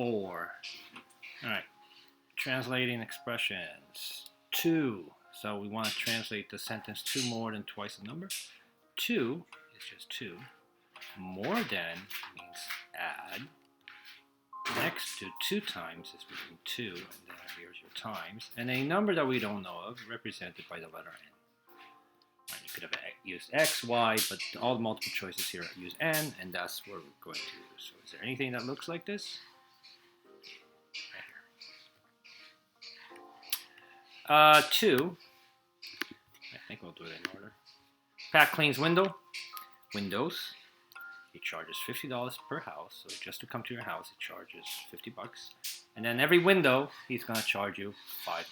4. All right, translating expressions. 2. So we want to translate the sentence 2 more than twice the number. 2 is just 2. More than means add. Next to 2 times is between 2, and then here's your times. And a number that we don't know of, represented by the letter N. Right, you could have used X, Y, but all the multiple choices here use N, and that's what we're going to use. So is there anything that looks like this? Right here. 2. I think we'll do it in order. Pat cleans windows. He charges $50 per house. So just to come to your house, he charges $50. And then every window, he's going to charge you $5.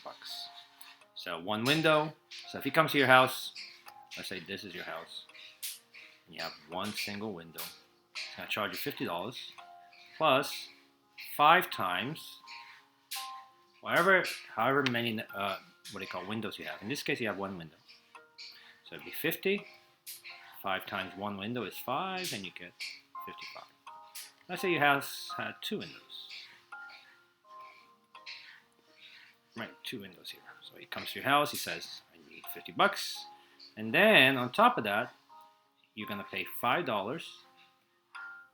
So one window. So if he comes to your house, let's say this is your house, and you have one single window, he's going to charge you $50 plus 5 times however many windows you have. In this case, you have one window. So it'd be 50. 5 times one window is 5, and you get 55. Let's say your house had 2 windows. Right, 2 windows here. So he comes to your house, he says, I need $50. And then on top of that, you're going to pay $5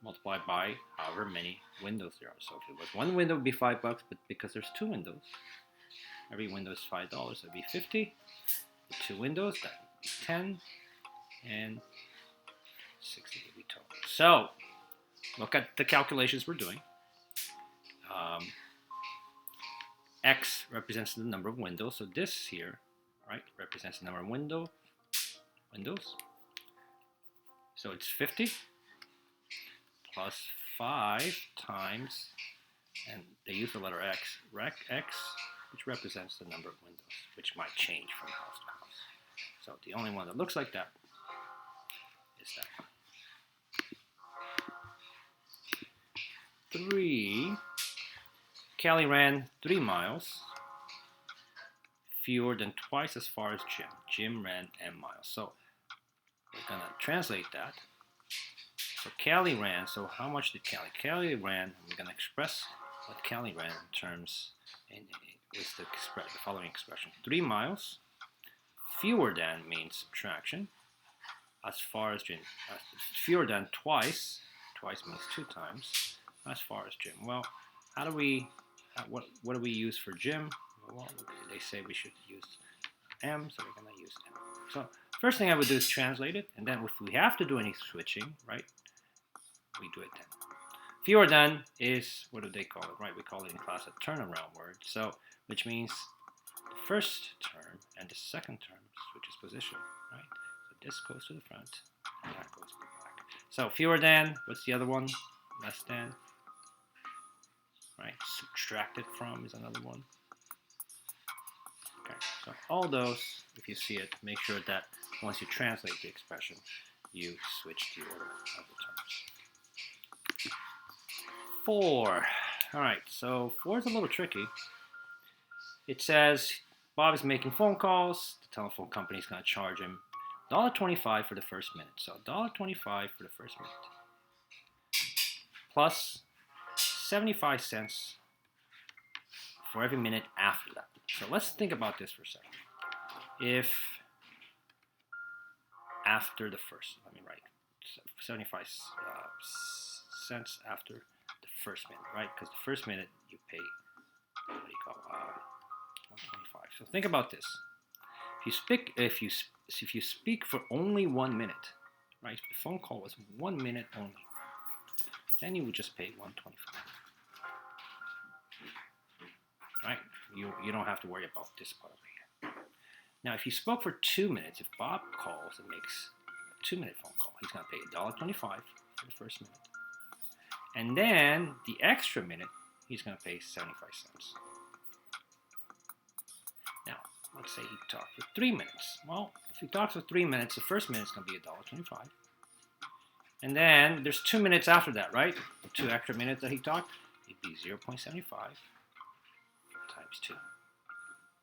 multiplied by however many windows there are. So if it was one window, it would be $5, but because there's 2 windows, every window is $5. So it'd be 50. 2 windows, that would be 10. And 60 would be total. So look at the calculations we're doing. X represents the number of windows. So this here, right, represents the number of windows. So it's 50 plus 5 times, and they use the letter X, X, which represents the number of windows, which might change from house to house. So the only one that looks like that is that one. 3. Callie ran 3 miles, fewer than twice as far as Jim. Jim ran M miles. So we're going to translate that. So Callie ran, so how much did Callie? Callie ran, we're going to express what Callie ran in terms, with the following expression. 3 miles, fewer than means subtraction. As far as Jim, fewer than twice means 2 times, as far as Jim. Well, how do we, what do we use for Jim? Well, they say we should use M, so we're going to use M. So first thing I would do is translate it, and then if we have to do any switching, right, we do it then. Fewer than is, what do they call it, right? We call it in class a turnaround word, so which means the first term and the second term switches position, right? So this goes to the front, and that goes to the back. So fewer than, what's the other one? Less than, right? Subtracted from is another one. Okay, so all those, if you see it, make sure that once you translate the expression, you switch the order of the terms. 4. All right, so 4 is a little tricky. It says Bob is making phone calls. The telephone company is going to charge him $1.25 for the first minute. So $1.25 for the first minute. Plus 75 cents for every minute after that. So let's think about this for a second. If after the first, let me write 75 cents after the first minute, right? Because the first minute you pay, what do you call 125. So think about this. If you speak for only 1 minute, right? The phone call was 1 minute only. Then you would just pay 125. Right? You don't have to worry about this part over here. Now, if you spoke for 2 minutes, if Bob calls and makes a 2-minute phone call, he's going to pay $1.25 for the first minute. And then the extra minute, he's going to pay 75 cents. Now, let's say he talked for 3 minutes. Well, if he talks for 3 minutes, the first minute is going to be $1.25. And then there's 2 minutes after that, right? The 2 extra minutes that he talked, it'd be 0.75 times 2.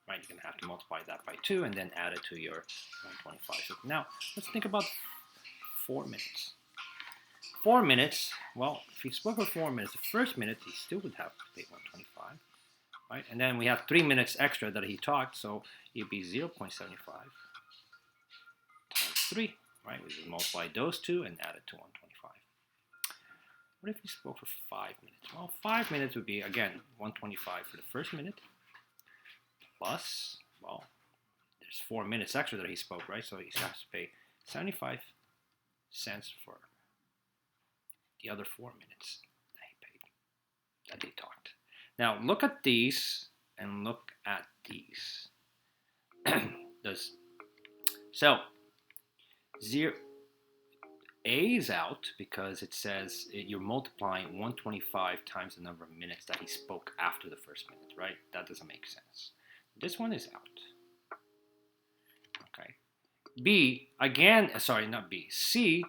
Right, you're going to have to multiply that by 2 and then add it to your 125. So now, let's think about 4 minutes. 4 minutes, well, if he spoke for 4 minutes, the first minute he still would have to pay 125, right? And then we have 3 minutes extra that he talked, so it'd be 0.75 times 3, right? We just multiply those two and add it to 125. What if he spoke for 5 minutes? Well, 5 minutes would be, again, 125 for the first minute, plus, well, there's 4 minutes extra that he spoke, right? So he has to pay 75 cents for the other 4 minutes that he paid, that he talked. Now, look at these and look at these. So, A is out because it says you're multiplying 125 times the number of minutes that he spoke after the first minute, right? That doesn't make sense. This one is out. Okay. B, again, sorry, not B. C,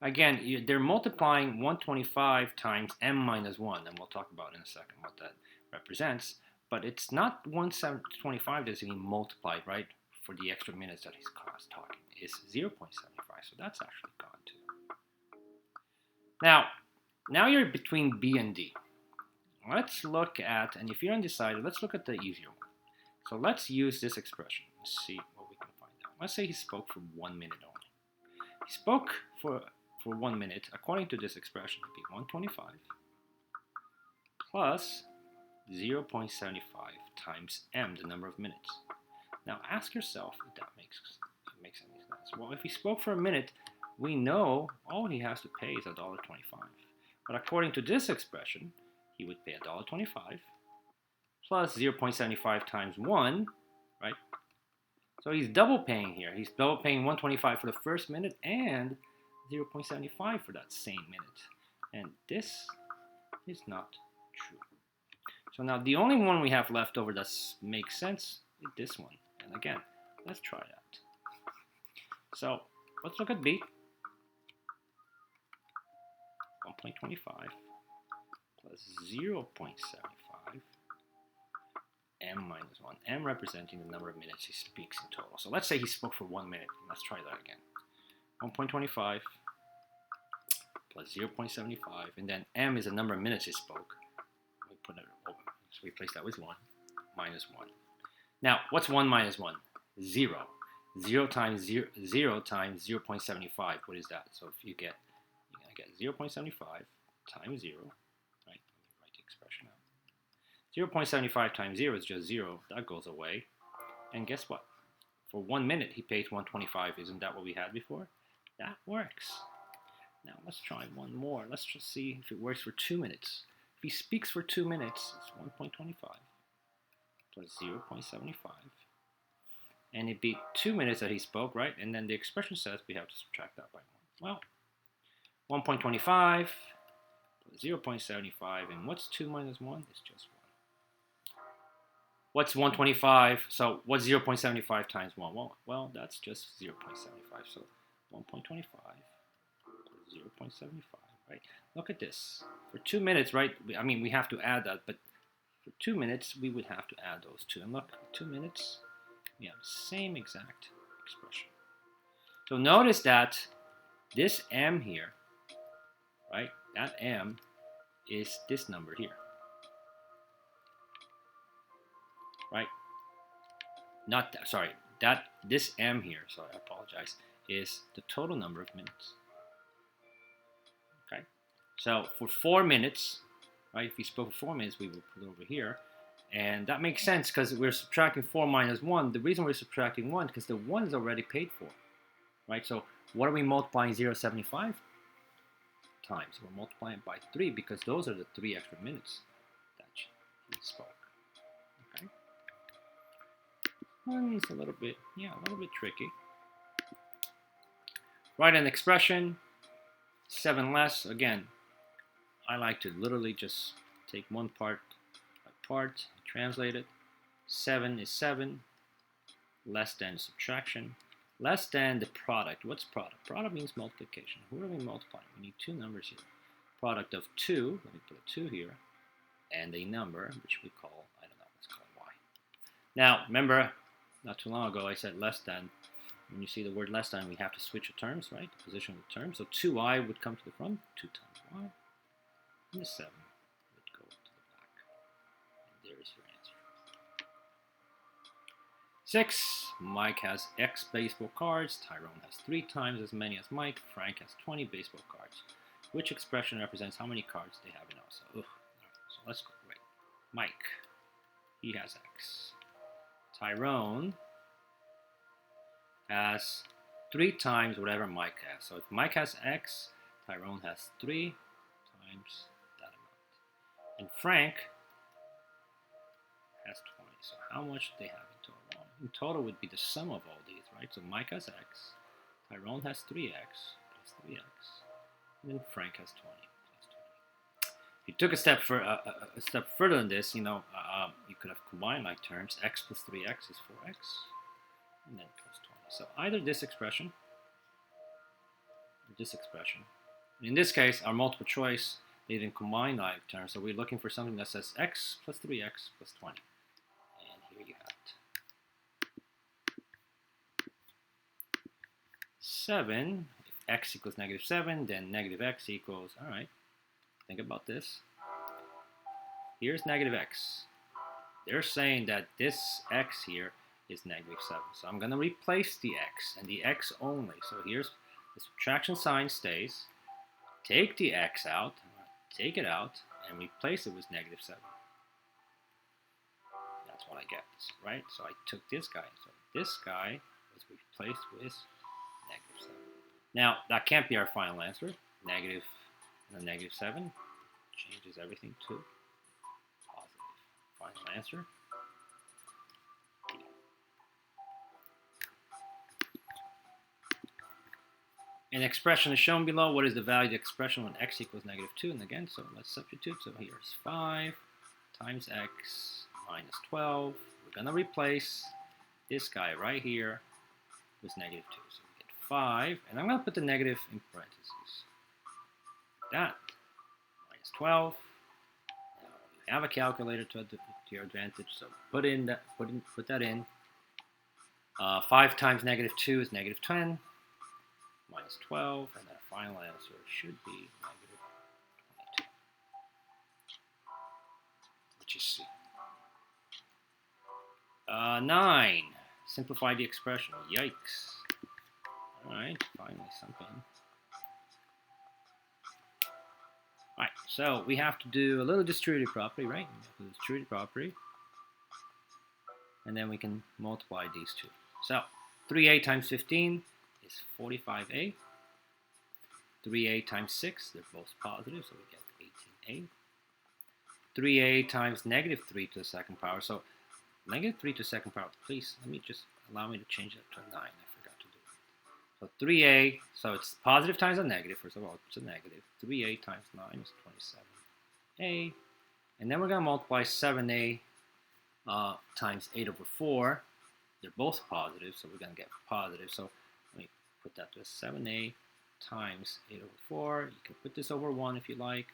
again, they're multiplying 125 times m minus 1, and we'll talk about in a second what that represents. But it's not 125 that's being multiplied, right, for the extra minutes that he's talking. It's 0.75, so that's actually gone too. Now you're between B and D. Let's look at, and if you're undecided, let's look at the easier one. So let's use this expression. Let's see what we can find out. Let's say he spoke for 1 minute only. He spoke for 1 minute. According to this expression, it would be 125 plus 0.75 times m, the number of minutes. Now ask yourself if that makes any sense. Well, if he spoke for a minute, we know all he has to pay is $1.25. But according to this expression, he would pay $1.25 plus 0.75 times 1, right? So he's double paying here. He's double paying 125 for the first minute and 0.75 for that same minute. And this is not true. So now the only one we have left over that makes sense is this one. And again, let's try that. So let's look at B. 1.25 plus 0.75 m minus 1. M representing the number of minutes he speaks in total. So let's say he spoke for 1 minute. Let's try that again. 1.25 plus 0.75, and then m is the number of minutes he spoke. We put it over, so we replace that with 1 minus 1. Now, what's 1 minus 1? 0. 0 times 0 times 0.75. What is that? So if you're gonna get 0.75 times 0, right? Let me write the expression out. 0.75 times 0 is just 0. That goes away. And guess what? For 1 minute, he pays 125. Isn't that what we had before? That works. Now let's try one more. Let's just see if it works for 2 minutes. If he speaks for 2 minutes, it's 1.25 plus 0.75. And it'd be 2 minutes that he spoke, right? And then the expression says we have to subtract that by 1. Well, 1.25 plus 0.75, and what's 2 minus 1? It's just 1. What's 125? So what's 0.75 times 1? Well, that's just 0.75. So 1.25 plus 0.75, right? Look at this. For 2 minutes, right? I mean, we have to add that, but for 2 minutes, we would have to add those two. And look, 2 minutes, we have the same exact expression. So notice that this m here, right? That m is this number here, right? Not that, sorry, this m here, sorry, I apologize, is the total number of minutes. Okay, so for 4 minutes, right? If we spoke for 4 minutes, we would put it over here, and that makes sense because we're subtracting 4 minus 1. The reason we're subtracting 1 because the 1 is already paid for, right? So what are we multiplying 0.75 times? We're multiplying by 3 because those are the 3 extra minutes that he spoke. Okay, and it's a little bit tricky. Write an expression, 7 less. Again, I like to literally just take one part by part, translate it. 7 is 7, less than subtraction, less than the product. What's product? Product means multiplication. Who are we multiplying? We need 2 numbers here. Product of 2, let me put a 2 here, and a number, which we call, I don't know, let's call it y. Now, remember, not too long ago I said less than, When you see the word less than, we have to switch the terms, right? The position of the term. So 2i would come to the front, 2 times y, and the 7 would go to the back. And there is your answer. 6. Mike has X baseball cards. Tyrone has 3 times as many as Mike. Frank has 20 baseball cards. Which expression represents how many cards they have in all? So let's go. Right. Mike, he has X. Tyrone has 3 times whatever Mike has. So if Mike has X, Tyrone has 3 times that amount. And Frank has 20. So how much do they have in total? In total would be the sum of all these, right? So Mike has X, Tyrone has 3X plus 3X, and then Frank has 20 plus 20. If you took a step further than this, you could have combined like terms. X plus 3X is 4X, and then plus 20. So either this expression or this expression. In this case, our multiple choice, they didn't combine like terms, so we're looking for something that says X plus 3X plus 20. And here you have it. 7, if x equals negative 7, then negative x equals, all right, think about this. Here's negative x. They're saying that this x here is negative 7. So I'm going to replace the x and the x only. So here's the subtraction sign stays. Take the x out, take it out, and replace it with negative 7. That's what I get, right? So I took this guy. So this guy was replaced with negative 7. Now, that can't be our final answer. Negative and a negative 7 changes everything to positive. Final answer, D. An expression is shown below. What is the value of the expression when x equals negative 2? And again, so let's substitute. So here's 5 times x minus 12. We're going to replace this guy right here with negative 2. So 5, and I'm going to put the negative in parentheses. That minus 12. Now you have a calculator to your advantage, so put that in. 5 times negative 2 is negative 10 minus 12, and our final answer should be negative 22, which is C. 9. Simplify the expression. Yikes. Alright, finally something. Alright, so we have to do a little distributive property, right? Distributive property. And then we can multiply these two. So 3a times 15 is 45a. 3a times 6, they're both positive, so we get 18a. 3a times negative 3 to the second power. So negative 3 to the second power, please, allow me to change that to a 9. So 3a, so it's positive times a negative. First of all, it's a negative. 3a times 9 is 27a. And then we're going to multiply 7a times 8 over 4. They're both positive, so we're going to get positive. So let me put that to 7a times 8 over 4. You can put this over 1 if you like.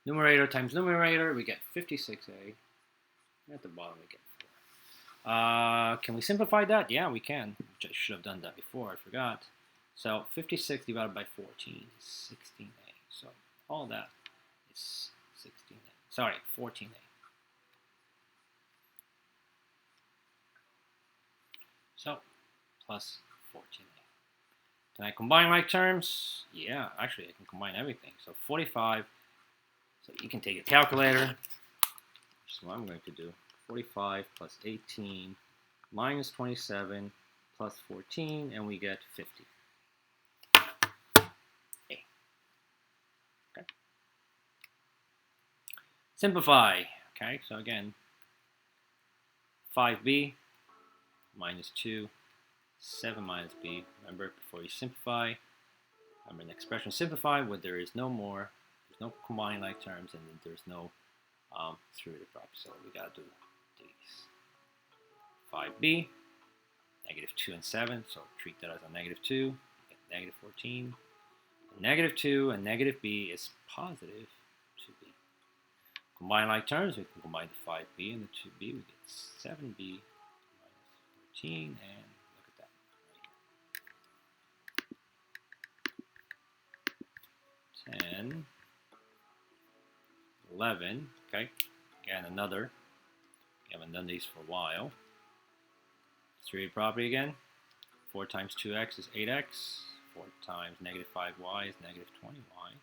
Numerator times numerator, we get 56a. And at the bottom, we get 4. Can we simplify that? Yeah, we can. Which I should have done that before. I forgot. So 56 divided by 14 is 16a. So all that is 16a. Sorry, 14a. So plus 14a. Can I combine my terms? Yeah, actually I can combine everything. So 45. So you can take a calculator. Which is what I'm going to do. 45 plus 18 minus 27 plus 14, and we get 50. A. Okay. Simplify. Okay, so again, 5b minus 2, 7 minus b. Remember, before you simplify, remember an expression simplify where there is no more, there's no combining like terms, and then there's no distributive property. So we gotta do these. 5b, negative 2 and 7, so treat that as a negative 2, get negative 14. Negative 2 and negative b is positive 2b. Combine like terms, we can combine the 5b and the 2b, we get 7b minus 14, and look at that. 10, 11. Okay, again another. We haven't done these for a while. Distributed property again. 4 times 2x is 8x. 4 times negative 5y is negative 20y.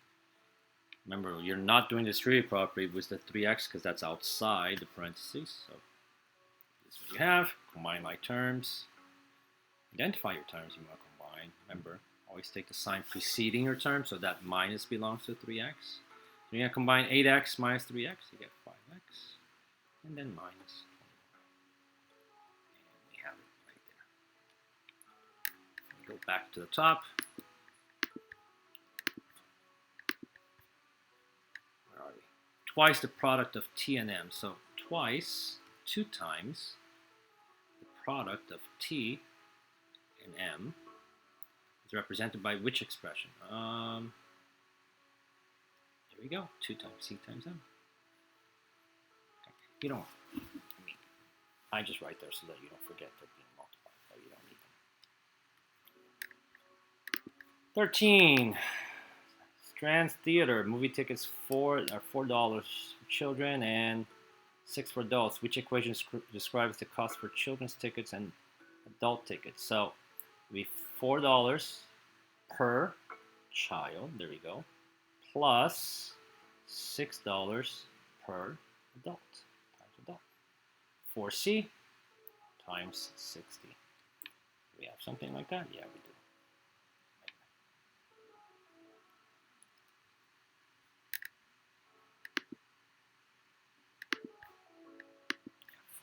Remember, you're not doing the distributed property with the 3x because that's outside the parentheses. So this is what you have. Combine like terms. Identify your terms you want to combine. Remember, always take the sign preceding your term, so that minus belongs to 3x. So you're going to combine 8x minus 3x, you get 5x, and then minus 20. And we have it right there. Go back to the top. Where are we? Twice the product of t and m. So twice, 2 times the product of t and m is represented by which expression? There we go. 2 times c times m. Okay. You don't, I just write there so that you don't forget they're being multiplied, but you don't need them. 13. Strand's Theater. Movie tickets are $4 for children and $6 for adults. Which equation describes the cost for children's tickets and adult tickets? So it'll be $4 per child, there we go, plus $6 per adult times adult. 4C times 60. Do we have something like that? Yeah, we do.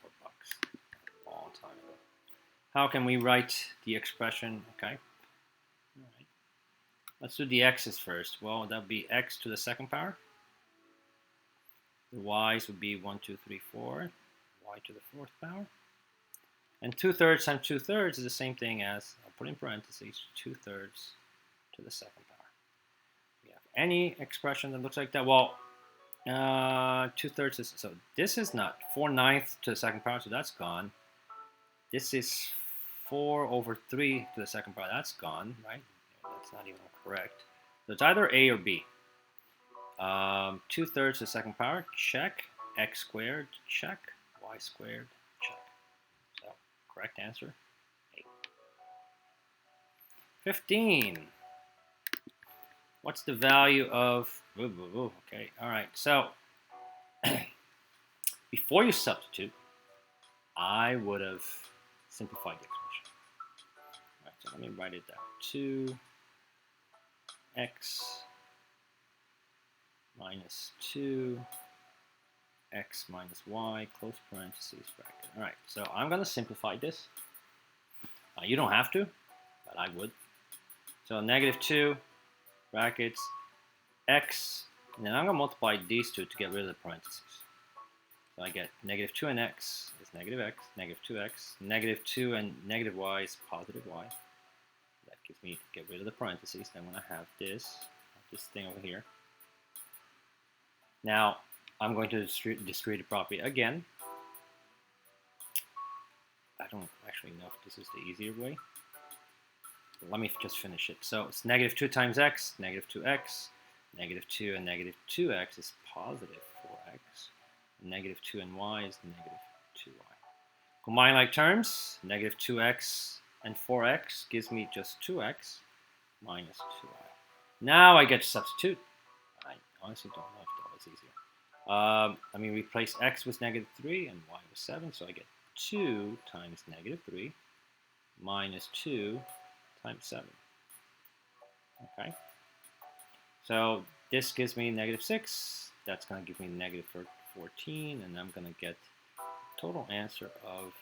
$4. A long time ago. How can we write the expression? Okay. All right. Let's do the x's first. Well, that would be x to the second power. The y's would be 1, 2, 3, 4. Y to the fourth power. And 2/3 times 2/3 is the same thing as, I'll put in parentheses, 2/3 to the second power. We have any expression that looks like that? Well, 2/3 is, so this is not 4/9 to the second power, so that's gone. This is 4/3 to the second power, that's gone, right? That's not even correct. So it's either A or B. 2/3 to the second power, check. X squared, check. Y squared, check. So, correct answer, A. 15. What's the value of, okay, all right. So, before you substitute, I would have simplified the expression. All right, so let me write it down. 2x minus 2x minus y, close parentheses, bracket. All right, so I'm going to simplify this. You don't have to, but I would. So negative 2, brackets, x, and then I'm going to multiply these two to get rid of the parentheses. So I get negative 2 and x is negative x, negative 2x, negative 2 and negative y is positive y. That gives me, get rid of the parentheses. Then when I have this thing over here. Now, I'm going to distribute the property again. I don't actually know if this is the easier way. But let me just finish it. So it's negative 2 times x, negative 2x, negative 2 and negative 2x is positive 4x. Negative 2 and y is negative 2y. Combine like terms, negative 2x and 4x gives me just 2x minus 2y. Now I get to substitute. I honestly don't know if that was easier. I mean, replace x with negative 3 and y with 7, so I get 2 times negative 3 minus 2 times 7. Okay? So this gives me negative 6. That's going to give me negative 14, and I'm going to get a total answer of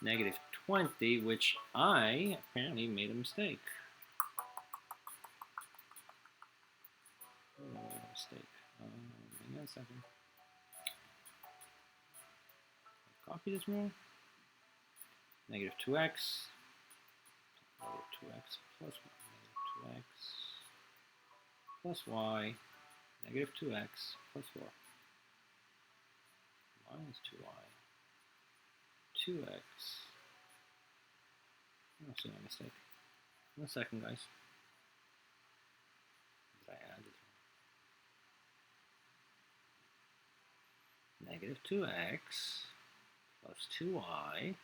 negative 20, which I apparently made a mistake. Hang on a second. Copy this wrong. Negative 2x. Negative 2x plus 1. Negative 2x plus y. Negative 2x plus 4. Minus 2y. 2x. I don't see my mistake. 1 second, guys. Did I add it? Negative 2x plus 2y.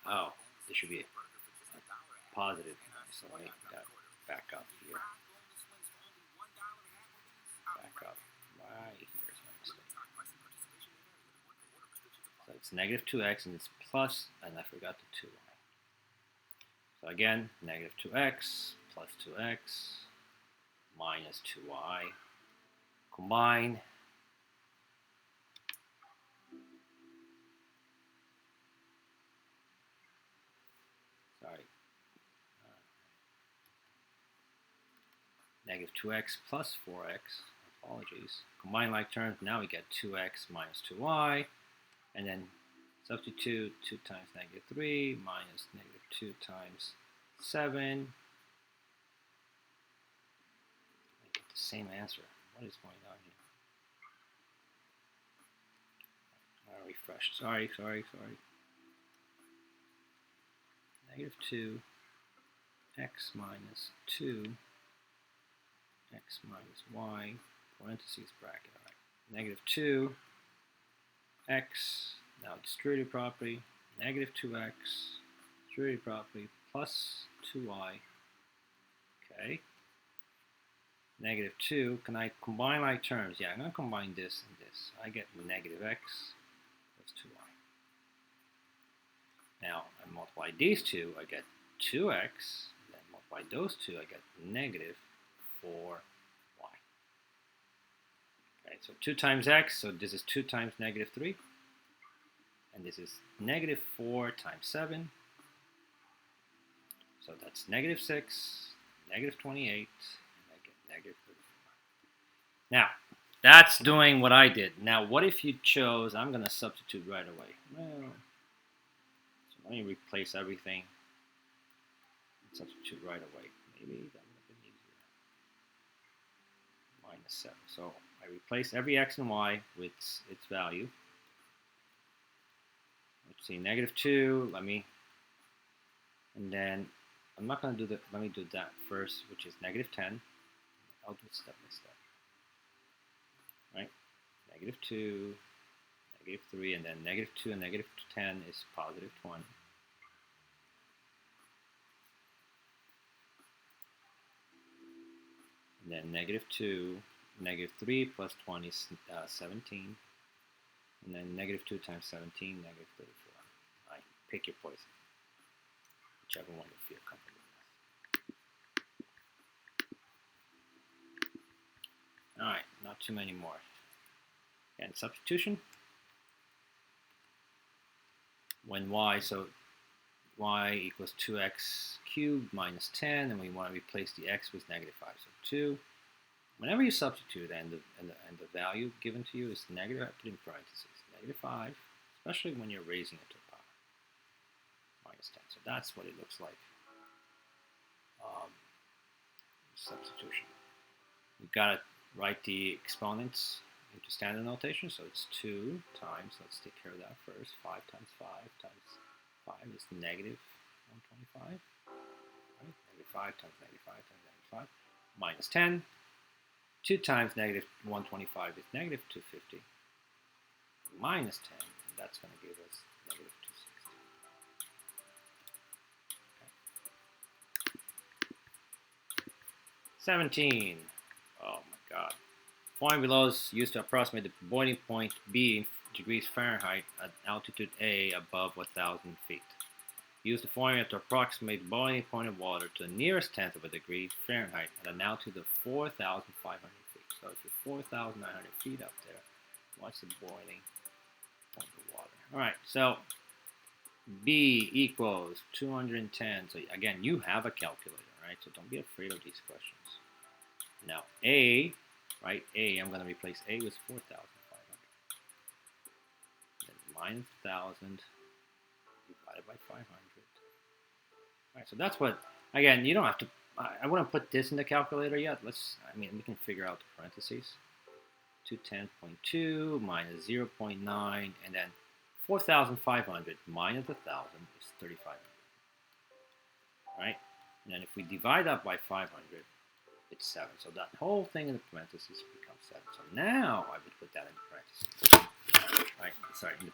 Oh, this should be a positive. So let me back up here. Back up. Right here's my mistake. So it's negative 2x and it's plus, and I forgot the 2y. So again, negative 2x plus 2x minus 2y. Combine. Sorry. Negative 2x plus 4x. Apologies. Combine like terms. Now we get 2x minus 2y. And then substitute 2 times negative 3 minus negative 2 times 7. I get the same answer. What is going on here? I'll refresh. Sorry. Negative 2 x minus 2 x minus y, parentheses bracket. All right. Negative 2 x, now distributive property, negative 2x, distributive property, plus 2y. Okay. Negative 2, can I combine like terms? Yeah, I'm going to combine this and this. I get negative x plus 2y. Now, I multiply these two, I get 2x, then multiply those two, I get negative 4y. Okay, so 2 times x, so this is 2 times negative 3. And this is negative 4 times 7. So that's negative 6, negative 28, and I get negative 34. Now, that's doing what I did. Now, what if you chose, I'm going to substitute right away. Well, so let me replace everything and substitute right away. Maybe that would have been easier. Minus 7. So I replace every x and y with its value. Let's see, negative 2, and then I'm not going to do that, let me do that first, which is negative 10. I'll do it step by step. Right? Negative 2, negative 3, and then negative 2 and negative 10 is positive 20. And then negative 2, negative 3 plus 20 is 17. And then negative 2 times 17, negative 34. All right, pick your poison. Whichever one you feel comfortable with. All right, not too many more. And substitution. When y, so y equals 2x cubed minus 10, and we want to replace the x with negative 5, so 2. Whenever you substitute and the value given to you is negative, I put in parentheses, negative 5, especially when you're raising it to the power, minus 10. So that's what it looks like. Substitution. We've got to write the exponents into standard notation, so it's 2 times, let's take care of that first, 5 times 5 times 5 is negative 125, right? Negative 5 times negative 5 times negative 5, minus 10. 2 times negative 125 is negative 250, minus 10, and that's going to give us negative 260. Okay. 17. Oh my god. Point below is used to approximate the boiling point B in degrees Fahrenheit at altitude A above 1,000 feet. Use the formula to approximate the boiling point of water to the nearest tenth of a degree Fahrenheit at an altitude of 4,500 feet. So if you're 4,900 feet up there, what's the boiling point of water? Alright, so B equals 210. So again, you have a calculator, right? So don't be afraid of these questions. Now A, right? A, I'm going to replace A with 4,500. Then minus 1,000 divided by 500. Alright, so that's what, again, you don't have to, I wouldn't put this in the calculator yet. We can figure out the parentheses. 210.2 minus 0.9, and then 4,500 minus 1,000 is 3,500. Right? And then if we divide that by 500, it's 7. So that whole thing in the parentheses becomes 7. So now I would put that in the parentheses. Right? Sorry, in the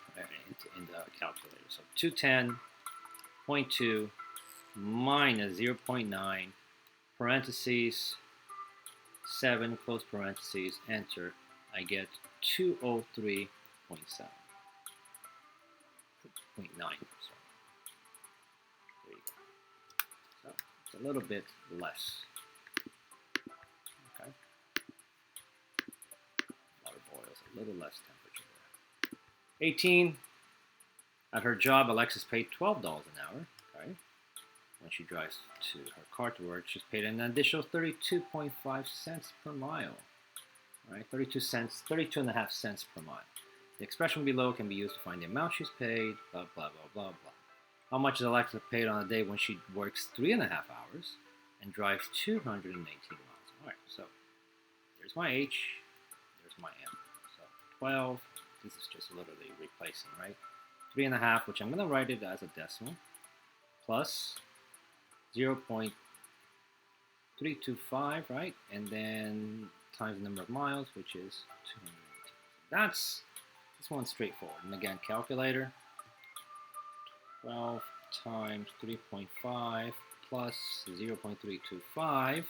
calculator. So 210.2 minus 0.9 parentheses 7 close parentheses enter. I get 203.7. 0.9. Sorry. There you go. So it's a little bit less. Okay. Water boils a little less temperature there. 18. At her job, Alexis paid $12 an hour. Okay. When she drives to her car to work, she's paid an additional 32.5 cents per mile. All right, 32.5 cents per mile. The expression below can be used to find the amount she's paid, blah, blah, blah, blah, blah. How much is Alexa paid on a day when she works 3.5 hours and drives 218 miles? All right, so there's my H, there's my M. So 12, this is just literally replacing, right? 3.5, which I'm going to write it as a decimal, plus 0.325, right? And then times the number of miles, which is 218. That's this one's straightforward. And again, calculator, 12 times 3.5 plus 0.325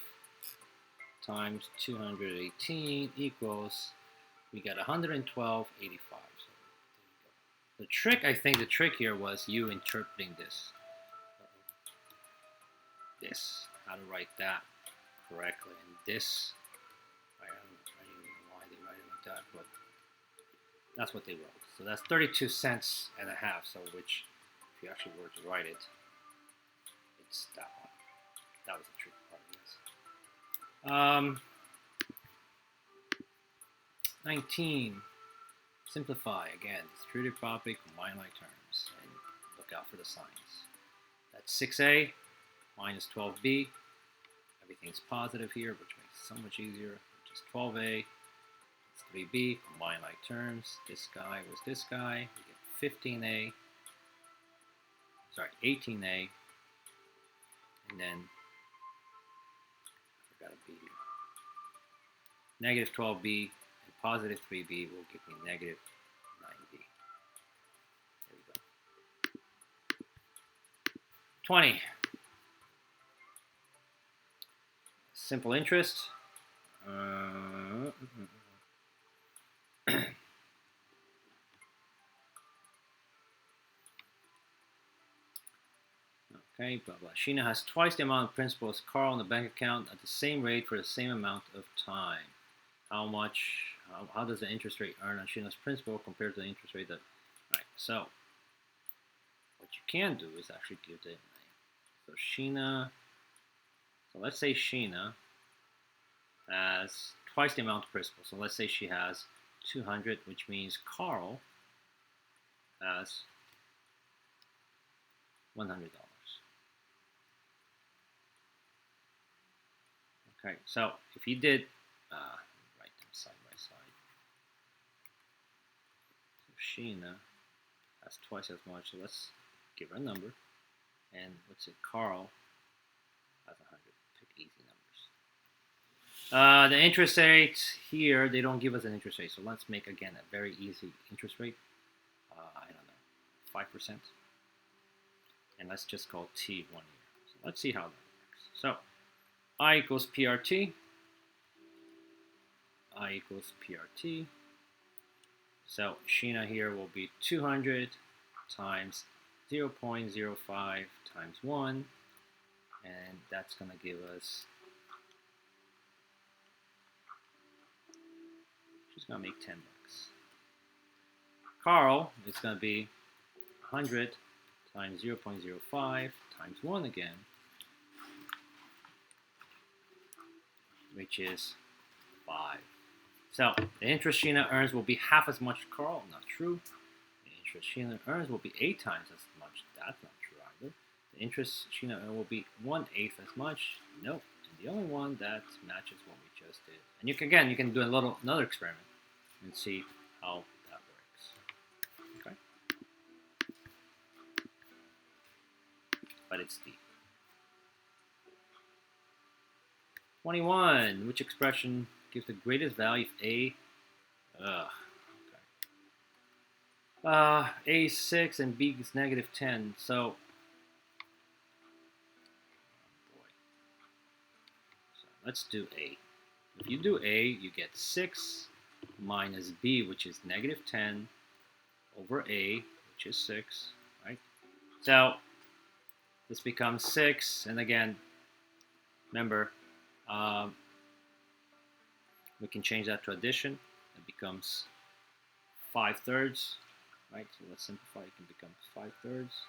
times 218 equals, we got 112.85. So there you go. The trick, I think the trick here was you interpreting this. How to write that correctly. And this, I don't even know why they write it like that, but that's what they wrote. So that's 32 cents and a half. So which, if you actually were to write it, it's that one. That was the tricky part, yes. 19. Simplify again. Distributive property, combine like terms, and look out for the signs. That's 6a minus 12b. Everything's positive here, which makes it so much easier. Which is 12a. 3b, combine like terms. This guy was this guy. We get 15a. Sorry, 18a. And then, I forgot a b here. Negative 12b and positive 3b will give me negative 9b. There we go. 20. Simple interest. Okay, blah blah. Sheena has twice the amount of principal as Carl in the bank account at the same rate for the same amount of time. How does the interest rate earned on Sheena's principal compared to the interest rate that? Right. So what you can do is actually give the name. So Sheena. So let's say Sheena has twice the amount of principal. So let's say she has 200, which means Carl has $100. Okay, so if you did, write them side by side. So Sheena has twice as much, so let's give her a number. And what's it? Carl has 100. Pick easy numbers. The interest rate here, they don't give us an interest rate, so let's make again a very easy interest rate. I don't know, 5%. And let's just call T 1 year. So let's see how that works. So I equals PRT. I equals PRT. So Sheena here will be 200 times 0.05 times 1. And that's going to give us, she's going to make 10 bucks. Carl is going to be 100 times 0.05 times 1 again, which is 5. So the interest Sheena earns will be half as much Carl. Not true. The interest Sheena earns will be 8 times as much. That's not true either. The interest Sheena earns will be 1/8 as much. Nope. And the only one that matches what we just did. And you can do another experiment and see how that works. Okay. But it's deep. 21. Which expression gives the greatest value if A? Ugh. Okay. A is 6 and B is negative 10. So, boy. So let's do A. If you do A, you get 6 minus B, which is negative 10, over A, which is 6, right? So this becomes 6, and again, remember, we can change that to addition. It becomes 5/3, right? So let's simplify. It can become 5/3.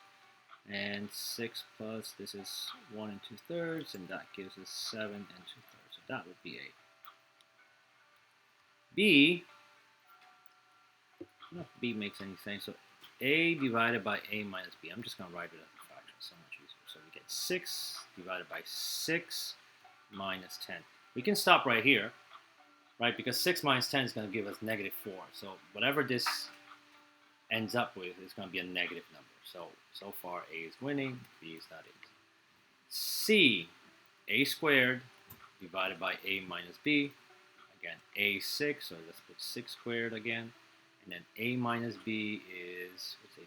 And 6 plus, this is 1 2/3, and that gives us 7 2/3. So that would be A. B, no, B makes any sense. So A divided by A minus B. I'm just going to write it as a fraction. So much easier. So we get 6 divided by 6 minus 10. We can stop right here, right? Because 6 minus 10 is going to give us negative 4. So whatever this ends up with is going to be a negative number. So far A is winning, B is not it. C, A squared divided by A minus B. Again, A is 6, so let's put 6 squared again. And then A minus B is, what's A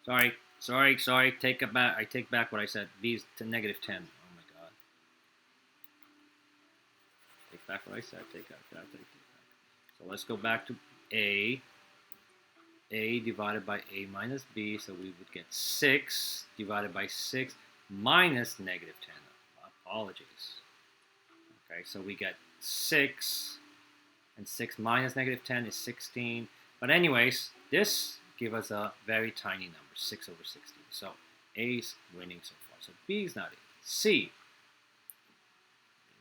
minus B? Sorry, take it back. I take back what I said. B is to negative 10. Oh my god. Take back what I said. Take back. So let's go back to A. A divided by A minus B, so we would get 6 divided by 6 minus negative 10. Apologies. Okay, so we get 6, and 6 minus negative 10 is 16. But anyways, this gives us a very tiny number, 6 over 16. So A's winning so far. So B is not it. C,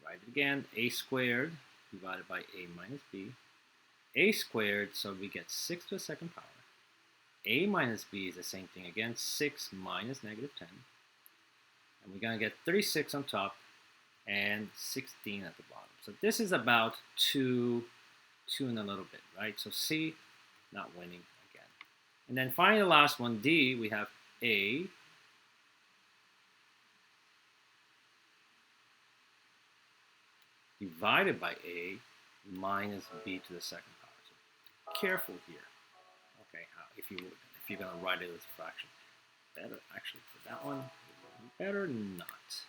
write it again, A squared divided by A minus B. A squared, so we get 6 to the second power. A minus B is the same thing again, 6 minus negative 10. And we're going to get 36 on top and 16 at the bottom. So this is about 2 and a little bit, right? So C, not winning again. And then finally the last one, D, we have A divided by A minus B to the second power. So careful here. Okay, if you're gonna write it as a fraction, better actually for that one. Better not.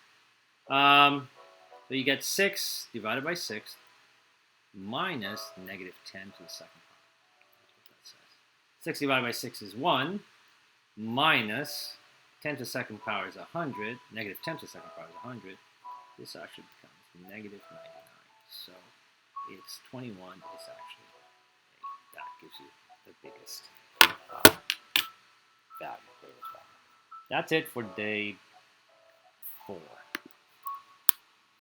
So you get 6 divided by 6 minus negative 10 to the second power. That's what that says. 6 divided by 6 is 1 minus 10 to the second power is 100. Negative 10 to the second power is 100. This actually becomes negative 99. So it's 21 is actually A. That gives you the biggest value. That's it for day 4.